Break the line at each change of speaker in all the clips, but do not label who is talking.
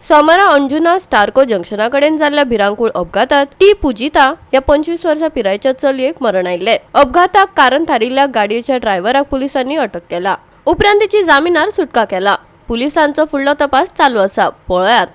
सोमारा अंजुना स्टार्को जंक्शनाकडेन जाल्ल्या भिरांकूळ अपघातात टी पूजिता या 25 वर्सां पिरायेच्या चलयेक मरण आयिल्ले। अपघाताक कारण थारिल्ल्या गाडयेच्या ड्रायव्हराक पुलिसांनी अटक केला। उपरांत तिची जामीनार सुटका केला। पुलिसांचो फुडलो तपास चालू आसा। पळयात,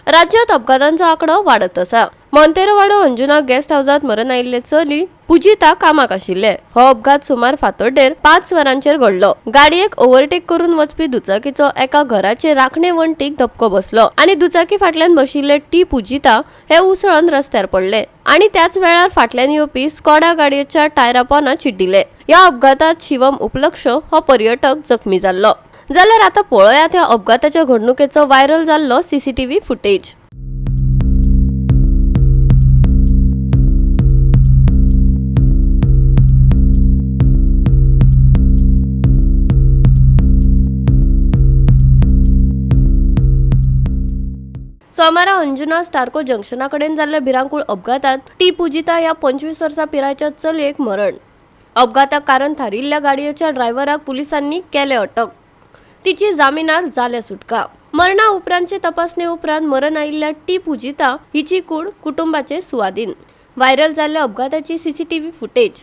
राज्यांत अपघातांचो आंकडो वाडत आसा। मोंतेरावाडो अंजुना गेस्ट हाऊसात मरण आयिल्ले चली पूजिता कामाक आशिल्ले। हो अपघात सुमार फातोड्डेर 5 वरांचेर घडलो। गाडयेक ओव्हरटेक करून वचपी दुचाकीचो एका घराचे राखणे वण्टीक धपको बसलो आनी दुचाकी फाटल्यान बशिल्ले टी पूजिता हे उसळून रस्त्यार पडले आणि त्याच वेळार फाटल्यान येवपी स्कॉडा गाडयेच्या टायरा पोंदा चिड्डिले। या अपघातात शिवम उपलक्ष हो पर्यटक जखमी जाल्लो। जाल्यार आता पळयात ह्या अपघाताच्या घडणुकेचो व्हायरल जाल्लो सीसीटीव्ही फुटेज। सोमारा अंजुना स्टार्को जंक्शनाकडेन जाल्ल्या भिरांकूळ अपघातात टी पूजिता या 25 वर्सां पिरायेच्या चलयेक मरण। अपघाताक कारण थारिल्ल्या गाडयेच्या ड्रायव्हराक पुलिसांनी केले अटक। तिची जामीनार जाल्या सुटका। मरणा उपरांतचे तपासणे उपरांत मरण आयिल्ल्या टी पूजिता हिची कूड कुटुंबाचे सुवाधीन। व्हायरल जाल्ल्या अपघाताची सीसीटीव्ही फुटेज।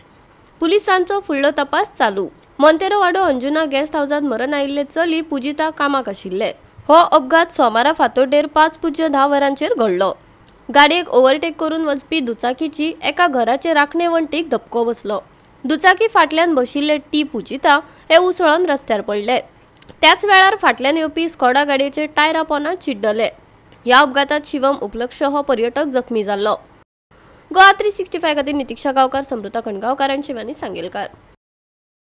पुलिसांचो फुडलो तपास चालू। मोंतेरावाडो अंजुना गेस्ट हाऊसात मरण आयिल्ले चली पूजिता कामाक आशिल्ले। हो अपघात सोमारा फातोड्डेर 5:10 वरांचेर घडलो। गाडयेक ओव्हरटेक करून वचपी दुचाकीची एका घराचे राखणे वण्टीक धपको बसलो। दुचाकी फाटल्यान बशिल्ले टी पूजिता हे उसळून रस्त्यार पडले। त्याच वेळार फाटल्यान येवपी स्कॉडा गाडयेचे टायरा पोंदा चिड्डले। या अपघातात शिवम उपलक्ष हो पर्यटक जखमी जाल्लो। गोवा 365 खातीर नितीक्षा गांवकार, समृता खंडगांवकार आनी शिवानी सांगेलकार।